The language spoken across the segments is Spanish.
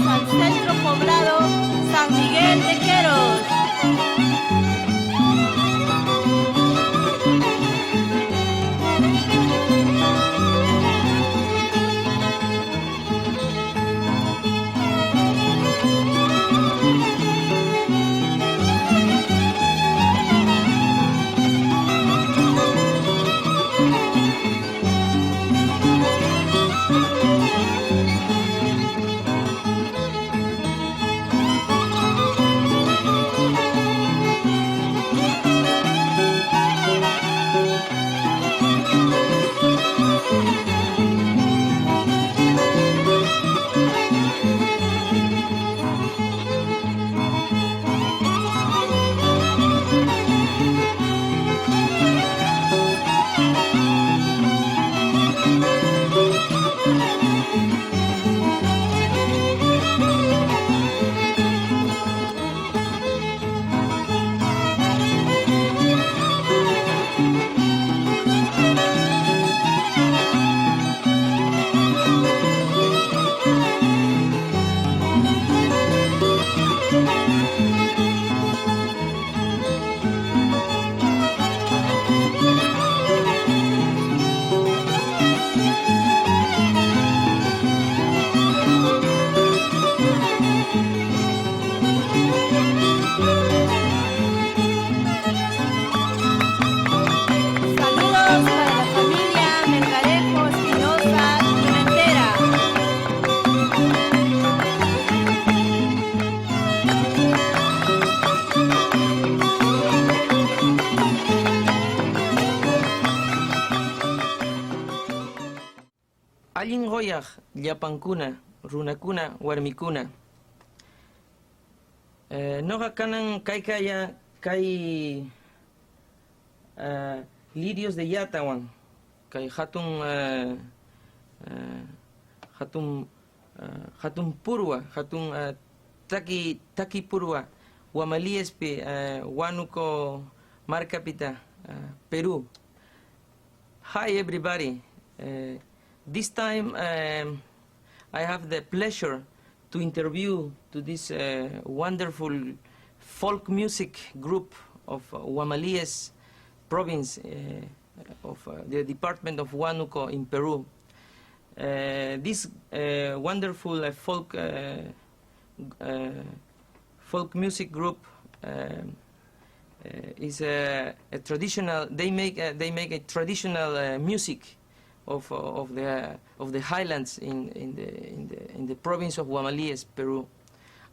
al centro poblado San Miguel de Queros. Allin hoyaq llapankuna, runakuna, warmikuna. Noqa kanan kaykaya kay lirios de yatawan, kay hatun purwa, hatun taki purwa, Wamaliespi, Huánuco marcapita, Peru. Hi everybody. This time I have the pleasure to interview to this wonderful folk music group of Huamalies province of the department of Huánuco in Peru. This wonderful folk music group is a traditional. They make a traditional music of the highlands in the province of Huamalies, Peru.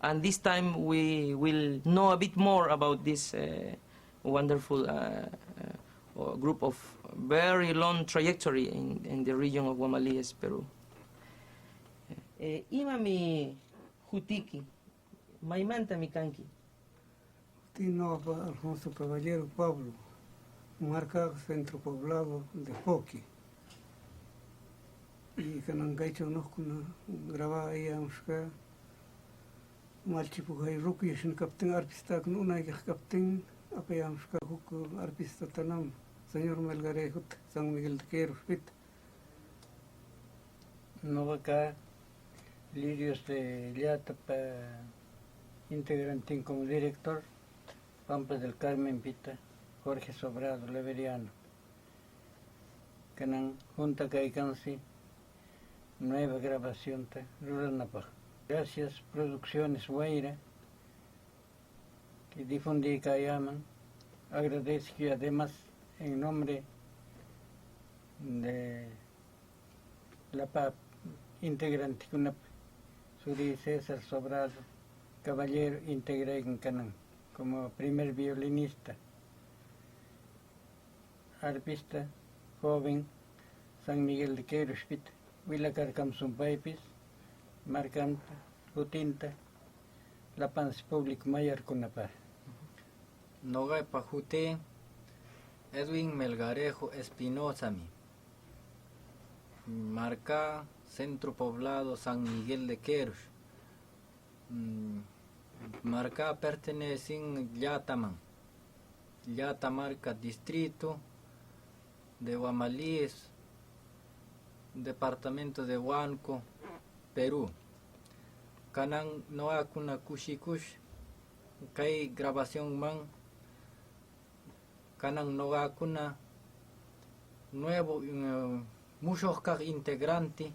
And this time we will know a bit more about this wonderful group of very long trajectory in the region of Huamalies, Peru. Ima mi jutiki, maimanta mi kanki. Tino Alfonso Caballero Pablo, marca centro poblado de Foqui. Y que no gaicho no graba ahí a musca malchipu hay ruki es un capitán artista con una y capitán apaya musca huko artista tanam señor Melgarejo San Miguel de Queros pit no acá Lirios de Llátapa integrante como director Pampas del Carmen Pita Jorge Sobrado Leveriano Canan junta Caicansi nueva grabación Ruranapa. Gracias Producciones Guaira que difundí Cayaman. Agradezco además en nombre de la PAP integrante CUNAP Suri César Sobrado Caballero integré en Canán como primer violinista arpista joven San Miguel de Queros Willa Carcamsun Paipis, Marcanta, Jutinta, La Pans Público Mayor Cunapar. Nogai Pajute, Edwin Melgarejo Espinosa mi. Marca Centro Poblado San Miguel de Queros. Marca pertenece a Llataman. Llatamarca Distrito de Huamalies, Departamento de Huánuco, Perú. kanang noa kuna kushikush kay grabación man kanang noa kuna nuevo muchos kag integrante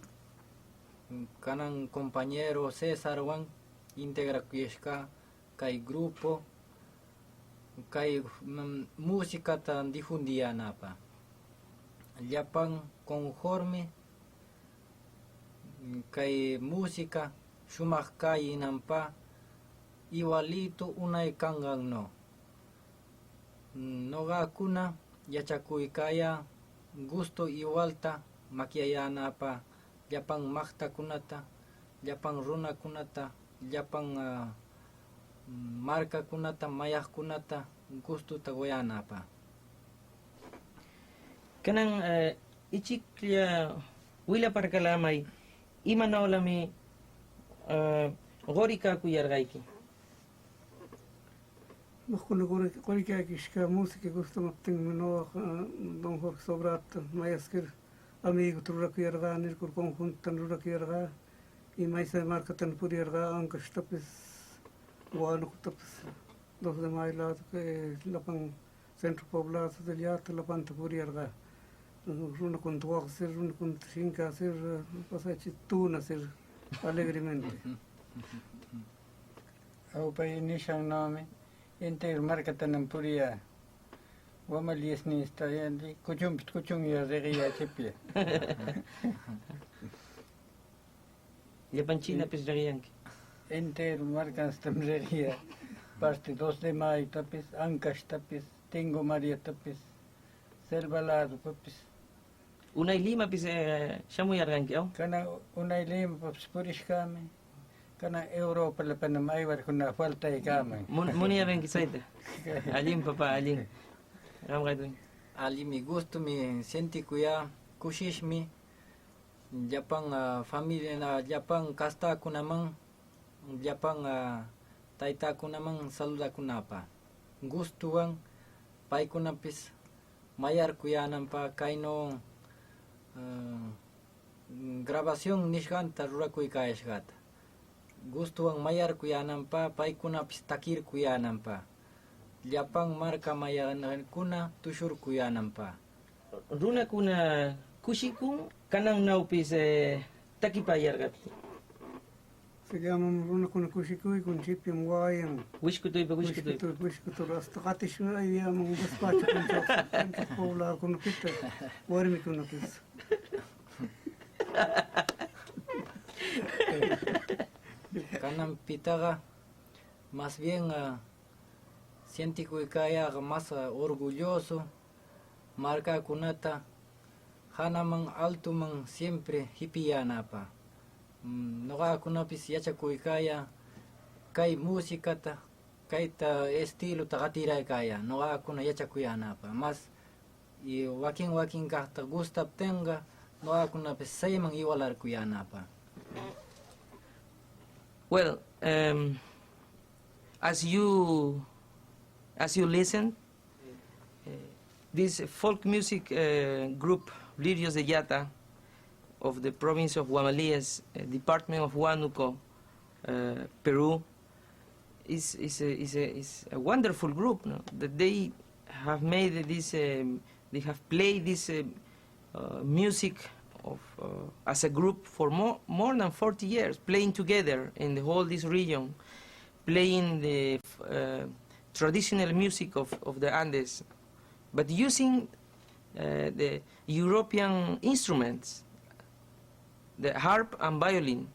kanang compañero César wan integra kuyeshka kay grupo kay música tan difundiana pa llapan conforme kay música shumak kay nampa igualito unay kangang no noga kuna yachakuy kaya gusto igualta makiayana pa llapan makta kunata llapan runa kunata llapan marca kunata mayak kunata gusto tagoyana pa kanang ichiklia wila parkalamay imanawlami gorika kuyargayki Kuna gorika kishka música gusto mapting mino don Jorge Sobrat mayaskir amigo turra kuyarga nirkur conjuntan rura kuyarga y maisa marca tan purierga ankas tapis guano tapis 2 de mayo que lapan centro poblado del Yata lapan purierga runa con tuag ser runa con trinca ser pasachi tuna ser alegremente au pa initial nome inter marca tan puria Wamalies ni istayandi kuchum ya regia chepia llapan China pisragiyanki inter marcas tamreria parte 2 de mayo tapis Ancash tapis Tingo María tapis Selvalado tapis unay lima pis shamuyarganki aw kana unay lima papis purishkame kana Europa la panamay war kuna falta ikame muni yarganki sayta alim papa alim ram gaidun ali mi gusto mi senti kuya kushish mi llapan familia na llapan kasta kunaman llapan taita kunaman saluda kunapa gustuan paykunapis mayar kuyananpa kayno grabación nishganta rurakuykaashgata gustuan mayar kuyananpa paykunapis takir kuyananpa llapan marca mayanankuna tushur kuyananpa runa kuna kushiku kanang naupis takipayargati se llaman runa kuna kushikuy con chipia muayan wishkutoy wishkutoy hasta qatishu ay llaman despacho con poblado con pita warmi con pis kanan pitaga más bien sienti kaya más orgulloso marca kunata hanaman alto man siempre hipiyanapa noga kunapis yachakuykaya kay musicata kayta estilo tagatiray kaya noga kuna yachakuyanapa más y wakin kaqta gustaptenga noga kunapis sayman iwalarkuyanapa. Well, as you listen, this folk music group, Lirios de Yata, of the province of Guamalíes, department of Huánuco, Peru, is a wonderful group. No? That they have made this, they have played this music of as a group for more than 40 years, playing together in the whole this region, playing the traditional music of the Andes, but using the European instruments, the harp and violin.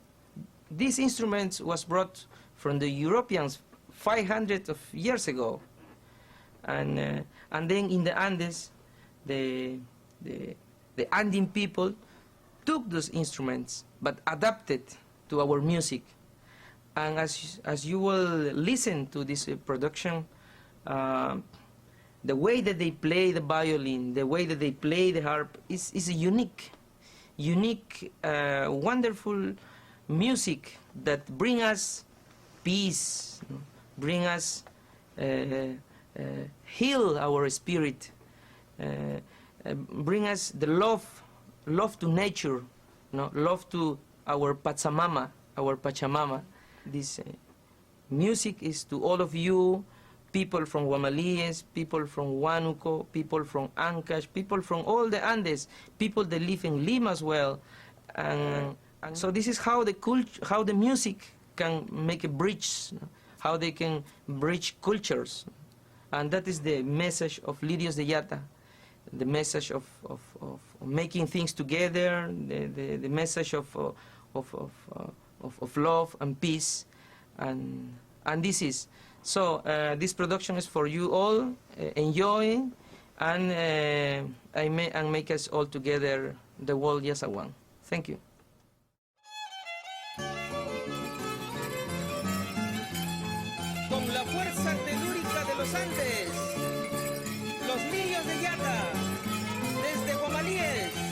These instruments was brought from the Europeans 500 of years ago, and then in the Andes, the Andean people took those instruments but adapted to our music. And as you will listen to this production, the way that they play the violin, the way that they play the harp is a unique, wonderful music that bring us peace, bring us heal our spirit, bring us the love to nature, love to our Pachamama, this music is to all of you, people from Guamalies, people from Huánuco, people from Ancash, people from all the Andes, people that live in Lima as well. And so this is how the music can make a bridge, how they can bridge cultures. And that is the message of Lirios de Yata, the message of making things together, the message of love and peace. And this is. So this production is for you all. Enjoy and make us all together the world Yasawan. Thank you. Con la fuerza telúrica de los Andes, los Lirios de Yata, desde Guamalíes.